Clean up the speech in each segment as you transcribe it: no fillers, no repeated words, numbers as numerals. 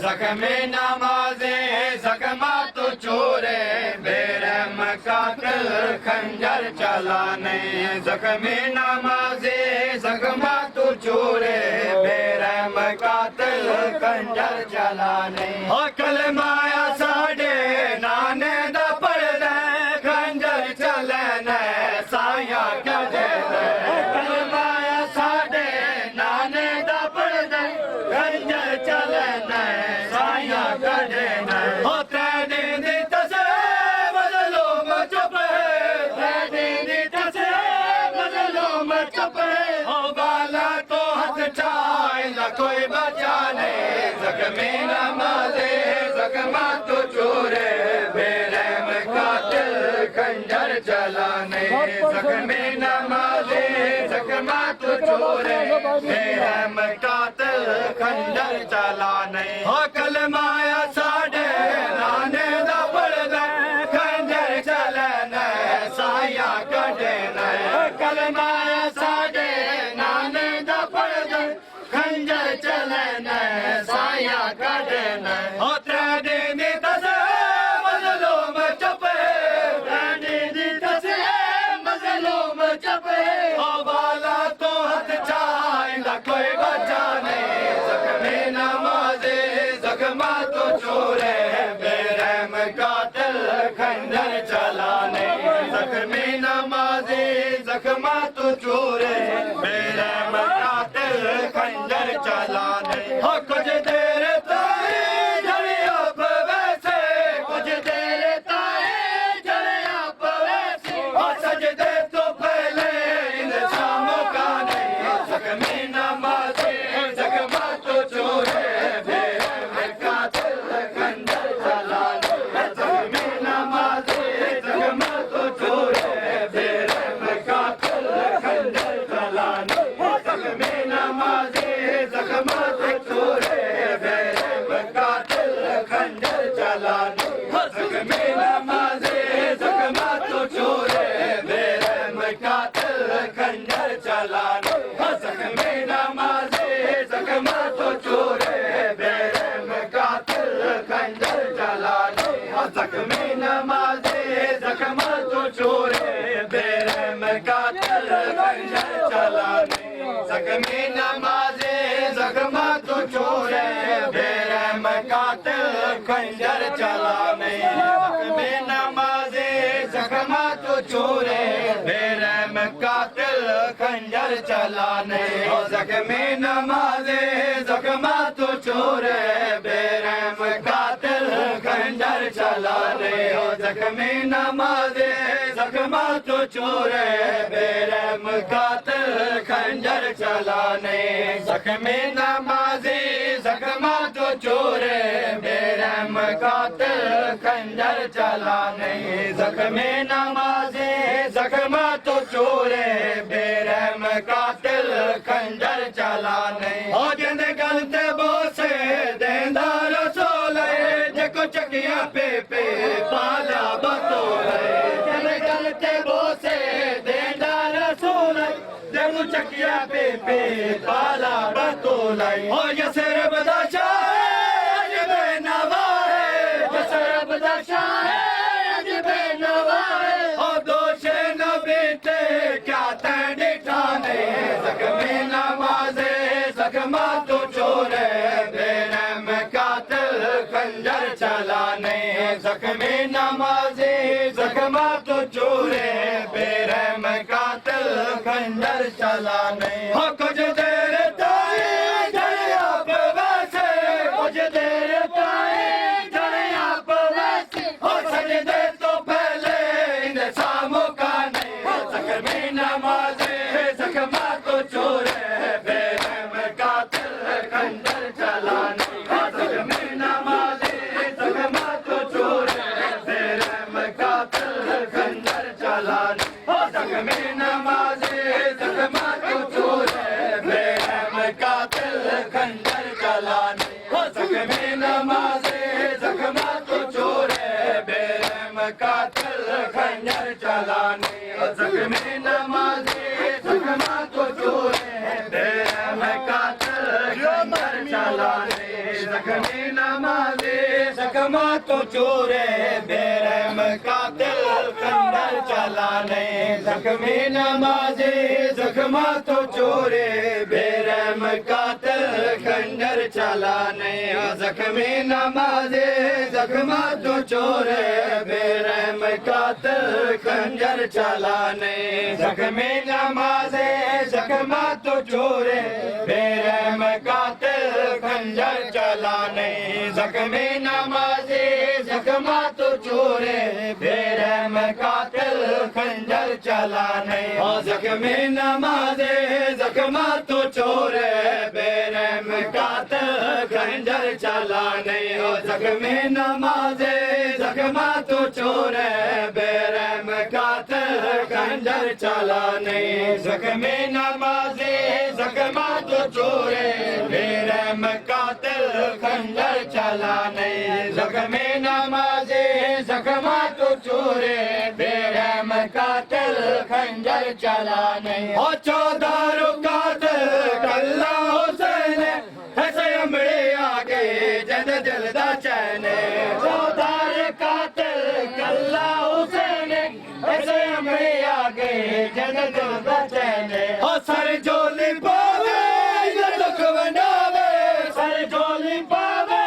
زخمی نمازی زخمہ تو چورے بے رحم قاتل خنجر چلانے زخمی نمازی زخمہ تو چورے بے رحم قاتل خنجر چلانے کلمہ ساڈے نانے دا پڑھ دے خنجر چلنے سایہ کدے دے کلمہ ساڈے نانے دا پڑھ دے خنجر چلنے سایہ کدے دے تیرے دی تصویر مظلوم چپ ہے تیرے دی تصویر مظلوم چپ ہے بالا تو ہاتھ چاہے نہ کوئی بچانے زخمی نمازی زخمہ تو چورے بے رحم قاتل خنجر چلانے زخمی نمازی زخمہ تو چورے بے رحم قاتل خنجر چلانے کلمہ ساڈے نانے دا پڑھ دے خنجر چلنے سایہ کڈنے کلمہ ساڈے نانے دا پڑھ دے خنجر چلنے سایہ کڈنے تیرے دی تصویر مظلوم چپ ہے تیرے دی تصویر مظلوم چپ ہے بالا تو ہاتھ چاہے نہ کوئی بچانے زخمی نمازی زخمہ تو چورے بے رحم قاتل خنجر چلانے زخمی نمازی زخمہ تو چورے بے رحم قاتل خنجر چلانے کچھ دیر تائیں جڑے آپ ویسے کچھ دیر تائیں جڑے آپ ویسے سجدے تو پہلے انسان کا نہیں زخمی نمازی زخمہ تو چورے بے رحم قاتل خنجر چلانے زخمی نمازی زخمہ تو چورے بے رحم قاتل خنجر چلانے زخمی نمازی زخمہ تو چورے بے رحم قاتل خنجر چلانے زخمی نمازی زخمہ تو چورے بے رحم قاتل خنجر چلانے زخمی نمازی زخمہ تو چورے بے رحم قاتل خنجر چلانے زخمی نمازی زخمہ تو چورے بے رحم قاتل خنجر چلانے زخمی نمازی زخمہ تو چورے بے رحم قاتل خنجر چلانے زخمی نمازی زخمہ تو چورے بے رحم قاتل خنجر چلانے زخمی نمازی زخمہ تو چورے بے رحم قاتل خنجر چلانے زخمی نمازی زخمہ تو چورے بے رحم قاتل خنجر چلانے زخمی نمازی زخمہ تو چورے بے رحم قاتل خنجر چلانے زخمی نمازی زخمہ تو چورے بے رحم قاتل خنجر چلانے جند گلتے بوسے دیندا رسول جکو چکیاں پہ پالا بطول جند گلتے بوسے دیندا رسول جکو چکیاں پہ پالا بطول یسرب دا شاہ عجب نوا ہے یسرب دا شاہ عجب نوا ہے دوش نبی تے کیا تین ٹھانے زخمی نمازی زخمہ تو چورے بے رحم قاتل خنجر چلانے زخمی نمازی زخمہ تو چورے بے رحم قاتل خنجر چلانے کچھ دیر تائیں جڑے آپ ویسے کچھ دیر تائیں جڑے آپ ویسے سجدے تو پہلے انسان کا نہیں زخمی نمازی زخمہ تو چورے بے رحم قاتل خنجر چلانے زخمی نمازی زخمہ تو چورے بے رحم قاتل خنجر چلانے زخمی نمازی زخمہ تو چورے بے رحم قاتل خنجر چلانے زخمی نمازی زخمہ تو چورے بے رحم قاتل خنجر چلانے زخمی نمازی زخمہ تو چورے بے رحم قاتل خنجر چلانے زخمی نمازی زخمہ تو چورے بے رحم قاتل خنجر چلانے زخمی نمازی زخمہ تو چورے بے رحم قاتل خنجر چلانے زخمی نمازی زخمہ تو چورے بے رحم قاتل خنجر چلانے زخمی نمازی زخمہ تو چورے بے رحم قاتل خنجر چلانے زخمی نمازی زخمہ تو چورے بے رحم قاتل خنجر چلانے زخمی نمازی زخمہ تو چورے بے رحم قاتل خنجر چلانے زخمی نمازی زخمہ تو چورے بے رحم قاتل خنجر چلانے زخمی نمازی زخمہ تو چورے بے رحم قاتل خنجر چلانے زخمی نمازی زخمہ تو چورے بے رحم قاتل خنجر چلانے 14 رکعت کلہ حسین ایسے امڑے آگے جن دل دا چین 14 رکعت کلہ حسین ایسے امڑے آگے جن دل دا چین سر جولی پاوے ادھر دکھ بناوے سر جولی پاوے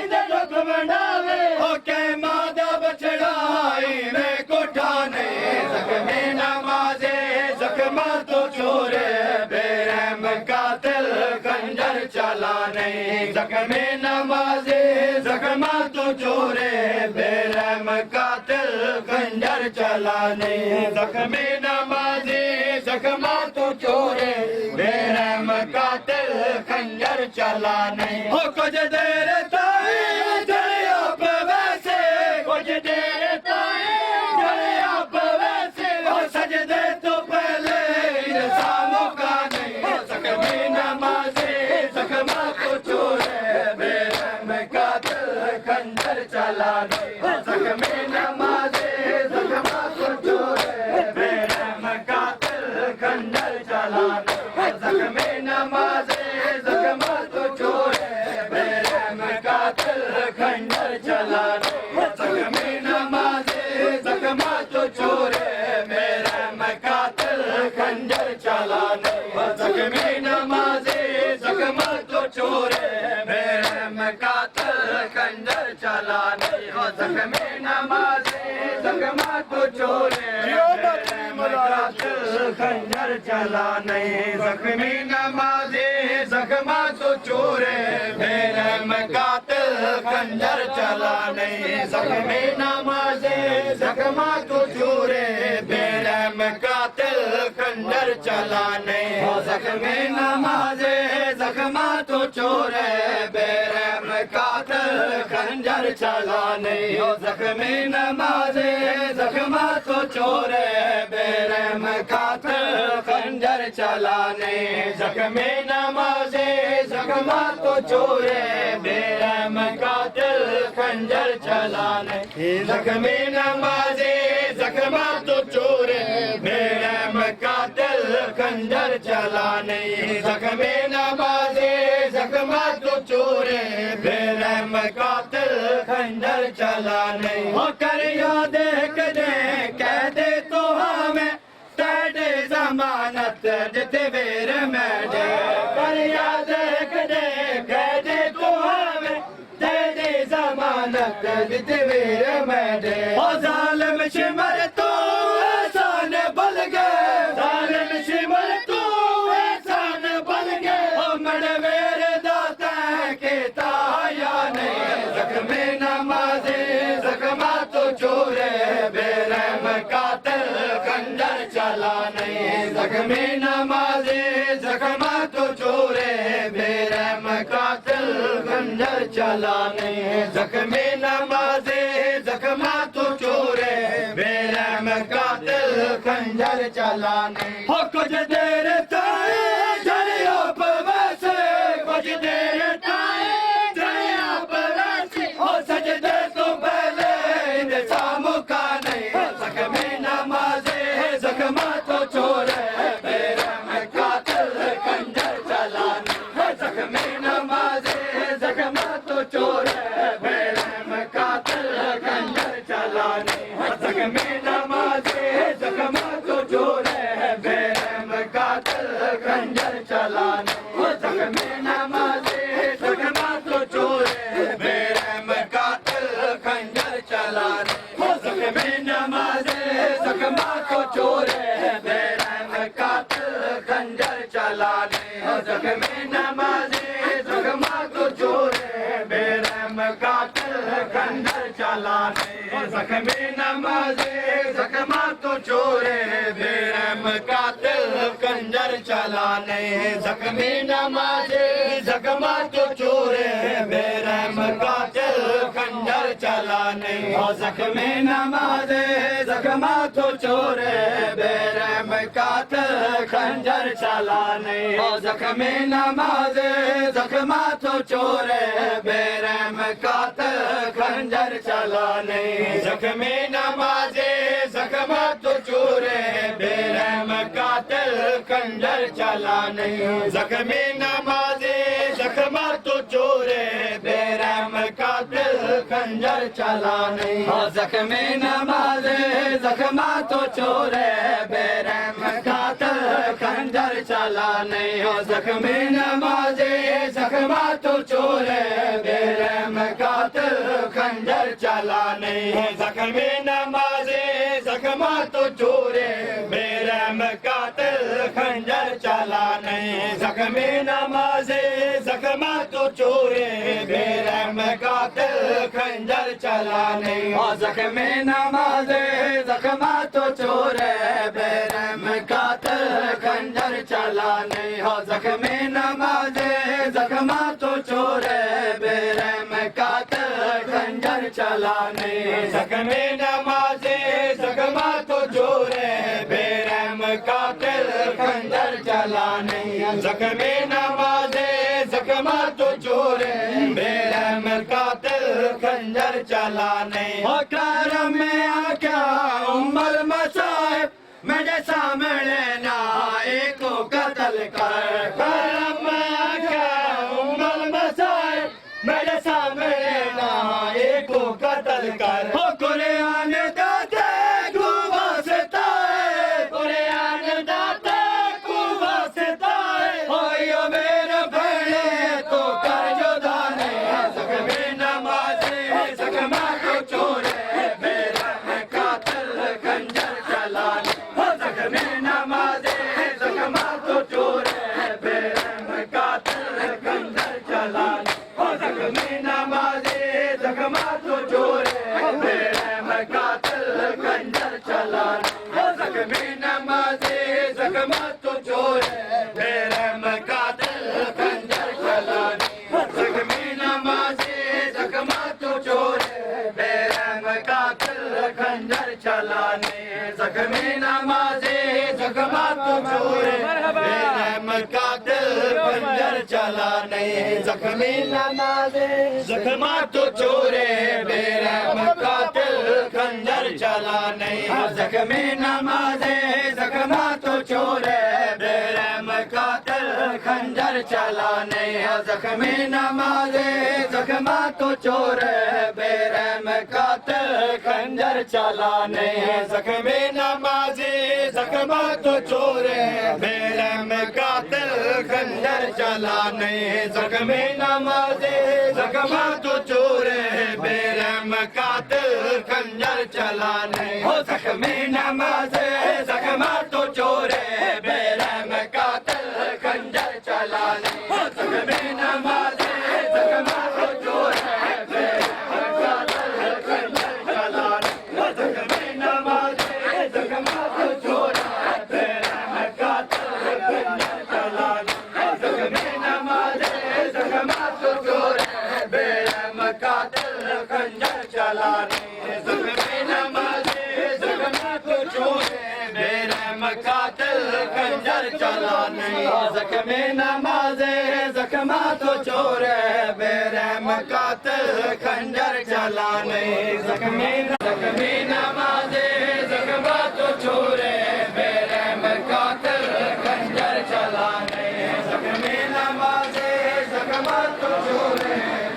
ادھر دکھ بناوے کہ مادہ بچڑائی میں کٹھانے زخمی نمازی زخمہ تو چورے بے رحم قاتل خنجر چلانے زخمی نمازی زخمہ تو چورے بے رحم قاتل خنجر چلانے زخمی نمازی زخمہ تو چورے بے رحم قاتل خنجر چلانے کچھ دیر تائیں جڑیا پہ ویسے کچھ دیر تائیں جڑیا پہ ویسے سجدے تو پہلے انسانوں کا نہیں زخمی نمازی زخمہ تو چورے بے رحم قاتل خنجر چلانے زخمی نمازی زخمہ تو چورے بے رحم قاتل خنجر چلانے زخمی نمازی زخمہ تو چورے بے رحم قاتل خنجر چلانے زخمی نمازی زخمہ تو چورے بے رحم قاتل خنجر چلانے زخمی نمازی زخمہ تو چورے بے رحم قاتل خنجر چلانے زخمی نمازی زخمہ تو چورے قاتل خنجر چلانے زخمی نمازی زخمہ تو چورے بے رحم قاتل خنجر چلانے زخمی نمازی زخمہ تو چورے بے رحم قاتل خنجر چلانے زخمی نمازی زخمہ تو چورے بے رحم قاتل خنجر چلانے زخمی نمازی زخمہ تو چورے بے رحم قاتل خنجر چلانے زخمی نمازی زخمہ تو چورے بے رحم قاتل خنجر چلانے زخمی نمازی زخمہ تو چورے بے رحم قاتل خنجر چلانے زخمی نمازی زخمہ تو چورے بے رحم قاتل خنجر چلانے کر یاد کدے کہہ دے تو ہمیں تیرے ضمانت جتے ویر میڈے کر یاد کدے کہہ دے تو ہمیں تیرے ضمانت جتے ویر میڈے ظالم شمر تو احسان بل گئے ظالم شمر تو احسان بل گئے مڑ ویر داتا کے تایا نہیں زخمی نمازی زخمہ تو چورے بے رحم قاتل خنجر چلانے زخمی نمازی زخمہ تو چورے بے رحم قاتل خنجر چلانے زخمی نمازی زخمہ تو چورے بے رحم قاتل خنجر چلانے کچھ دیر تائیں جڑیا پہ ویسے کچھ دیر تائیں جڑیا پہ ویسے سجدے تو پہلے انسان کا نہیں زخمی نمازی زخمہ تو چورے بے رحم قاتل خنجر چلانے زخمی نمازی زخمہ تو چور بیرحم قاتل خنجر چلانے زخمی نمازی زخماں کو چور بیرحم قاتل خنجر چلانے زخمی نمازی زخماں کو چور بیرحم قاتل خنجر چلانے زخمی نمازی زخماں کو چور بیرحم قاتل خنجر چلانے زخمی نمازی زخماں کو چور بیرحم قاتل خنجر چلانے زخمی نمازی زخماں کو چور بیرحم قاتل خنجر چلانے زخمی نمازی زخماں کو چور بیرحم قاتل خنجر چلانے زخمی نمازی زخماں کو چور بیرحم قاتل خنجر چلانے زخمی نمازی زخماں کو چور بیرحم قاتل خنجر چلانے زخمی نمازی زخماں کو چور بیرحم قاتل خنجر چلانے زخمی نمازی زخماں کو چور بیرحم قاتل خنجر چلانے زخمی نمازی زخماں کو چور بیرحم قاتل خنجر چلانے زخمی نمازی زخماں کو چور بیرحم قاتل خنجر چلانے زخمی نمازی زخماں کو چور بیرحم قاتل خنجر چلانے زخمی نمازی زخماں کو چور بیرحم قاتل خنجر چلانے زخمی نمازی زخماں کو چور بیرحم قاتل خنجر چلانے زخمی نمازی زخماں کو چور بیرحم قاتل خنجر چلانے زخمی نمازی زخماں کو چور بیرحم قاتل خنجر چلانے زخمی نمازی زخماں کو چور بیرحم قاتل خنجر چلانے کرم میں آقا المصائب میرے سامنے نہ ایک کو قتل کر کرم میں آقا المصائب میرے سامنے نہ ایک کو قتل کر قرآن داتے کو واسطہ ہے قرآن داتے کو واسطہ ہے یو میرے بھائی تو کر جدانے زخمی نمازی زخماں کو چور بیرحم قاتل خنجر چلانے زخمی نمازی زخماں کو چور بیرحم قاتل خنجر چلانے زخمی نمازی زخماں کو چور بیرحم قاتل خنجر چلانے زخمی نمازی زخماں کو چور بیرحم قاتل خنجر چلانے زخمی نمازی زخماں کو چور بیرحم قاتل خنجر چلانے زخمی نمازی زخماں کو چور بیرحم قاتل خنجر چلانے زخمی نمازی زخماں کو چور بیرحم قاتل خنجر چلانے زخمی نمازی زخماں کو چور بیرحم قاتل خنجر چلانے زخمی نمازی زخماں کو چور بیرحم قاتل خنجر چلانے زخمی نمازی زخماں کو چور بیرحم قاتل خنجر چلانے زخمی نمازی زخماں کو چور بیرحم قاتل خنجر چلانے زخمی نمازی زخماں کو چور بیرحم قاتل خنجر چلانے زخمی نمازی زخماں کو چور بیرحم قاتل خنجر چلانے زخمی نمازی زخماں کو چور بیرحم قاتل خنجر چلانے زخمی نمازی زخماں کو چور بیرحم قاتل خنجر چلانے زخمی نمازی زخماں کو چور بیرحم قاتل خنجر چلانے زخمی نمازی زخماں کو چور بیرحم قاتل خنجر چلانے زخمی نمازی زخماں کو چور بیرحم قاتل خنجر چلانے زخمی نمازی زخماں کو چور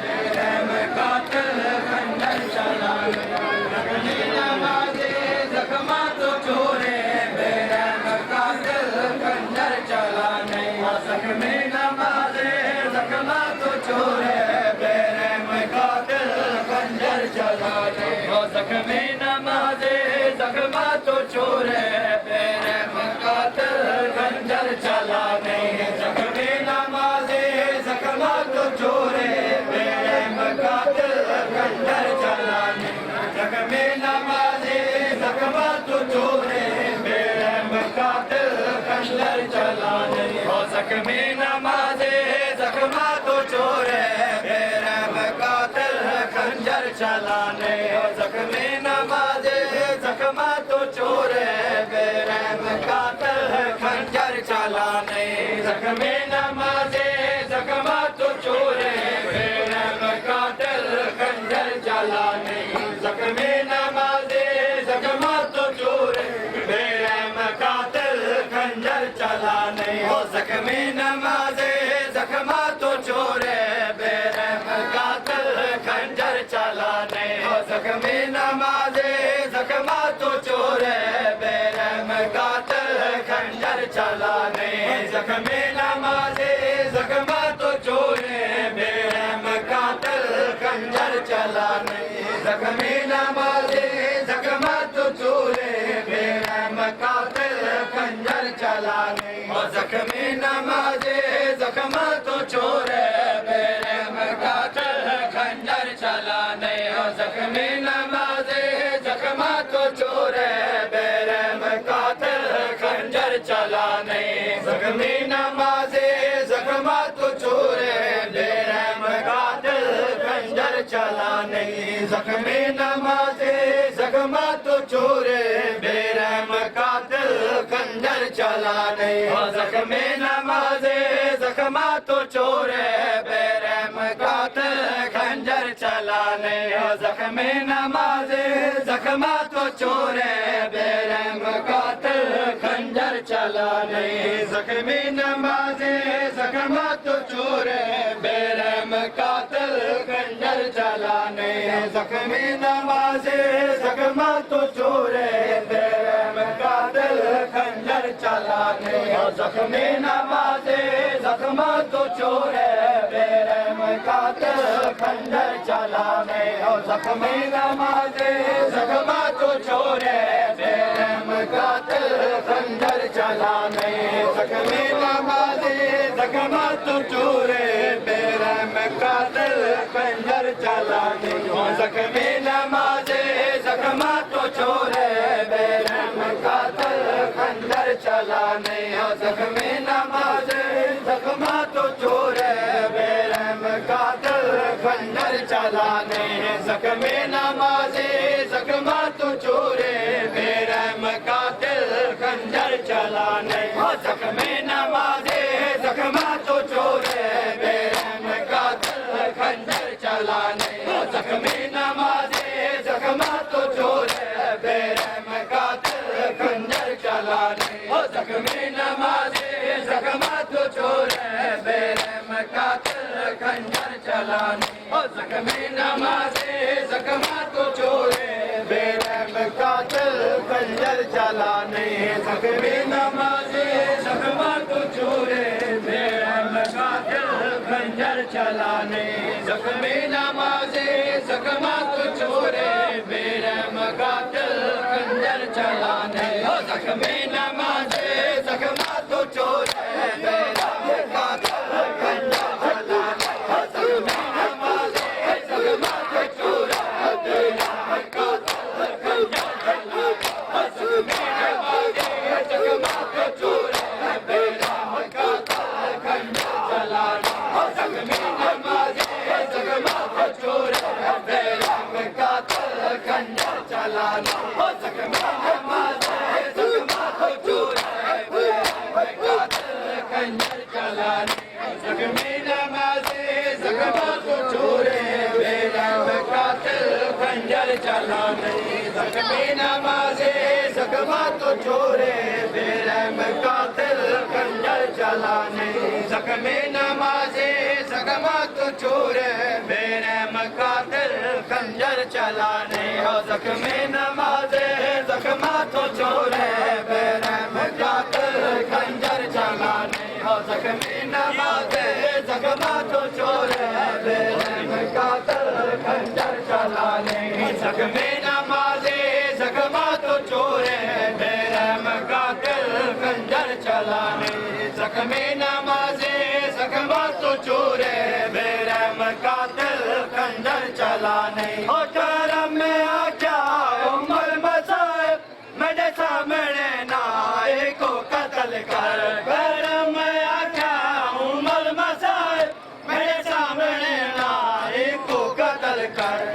بیرحم چلانے زخمی نماز زخمہ تو چور ہے بے رحم قاتل ہے خنجر چلانے زخمی نماز زخمہ تو چور ہے بے رحم قاتل خنجر چلانے زخمی نماز زخمہ تو چور ہے بے رحم قاتل خنجر چلانے زخمی نماز زخمہ تو چور ہے بے رحم قاتل خنجر چلانے زخمی نماز زخمہ تو چور ہے بے رحم قاتل خنجر چلانے زخمی نماز زخمہ تو چور ہے بے رحم قاتل خنجر چلانے زخمی نماز زخمہ تو چور ہے بے رحم قاتل خنجر چلانے زخمی نماز زخمہ تو چور ہے بے رحم قاتل خنجر چلانے زخمی نماز زخمہ تو چور ہے بے رحم قاتل خنجر چلانے زخمی نماز زخمہ تو چور ہے بے رحم قاتل خنجر چلانے زخمی نماز زخمہ تو چور ہے بے رحم قاتل خنجر چلانے زخمی نماز زخمہ تو چور ہے بے رحم قاتل خنجر چلانے زخمی نماز زخمہ تو چور ہے بے رحم قاتل خنجر چلانے زخمی نماز زخمہ تو چور ہے بے رحم قاتل خنجر چلانے زخمی نماز زخمہ تو چور ہے بے رحم قاتل خنجر چلانے زخمی نماز زخمہ تو چور ہے بے رحم قاتل خنجر چلانے زخمی نماز زخمہ تو چور ہے بے رحم قاتل خنجر چلانے زخمی نماز زخمہ تو چور ہے بے رحم قاتل خنجر چلانے زخمی نماز زخمہ تو چور ہے بے رحم قاتل خنجر چلانے زخمی نماز زخمہ تو چور ہے بے رحم قاتل خنجر چلانے زخمی نماز زخمہ تو چور ہے بے رحم قاتل خنجر چلانے زخمی نماز زخمہ تو چور ہے بے رحم قاتل خنجر چلانے زخمی نماز زخمہ تو چور ہے بے رحم قاتل خنجر چلانے زخمی نماز زخمہ تو چور ہے بے رحم قاتل خنجر چلانے زخمی نماز زخمہ تو چور ہے بے رحم قاتل خنجر چلانے زخمی نماز زخمہ تو چور ہے بے رحم قاتل خنجر چلانے زخمی نماز زخمہ تو چور ہے بے رحم قاتل خنجر چلانے زخمی نماز زخمہ تو چور ہے بے رحم قاتل خنجر چلانے زخمی نماز زخمہ تو چور ہے بے رحم قاتل خنجر چلانے زخمی نماز زخمہ تو چور ہے بے رحم قاتل خنجر چلانے زخمی نماز زخمہ تو چور ہے بے رحم قاتل خنجر چلانے زخمی نماز زخمہ تو چور ہے بے رحم قاتل خنجر چلانے زخمی نماز زخمہ تو چور ہے بے رحم قاتل خنجر چلانے زخمی نماز زخمہ تو چور ہے بے رحم قاتل خنجر چلانے زخمی نماز زخمہ تو چور ہے بے رحم قاتل خنجر چلانے زخمی نماز زخمہ تو چور ہے بے رحم قاتل خنجر چلانے زخمی نماز زخمہ تو چور ہے بے رحم قاتل خنجر چلانے زخمی نماز زخمہ تو چور ہے بے رحم قاتل خنجر چلانے زخمی نماز زخمہ تو چور ہے بے رحم قاتل خنجر چلانے کرم میں آ کیا عمر مصائب میرے سامنے نائے کو قتل کر کرم میں آ کیا عمر مصائب میرے سامنے نائے کو قتل کر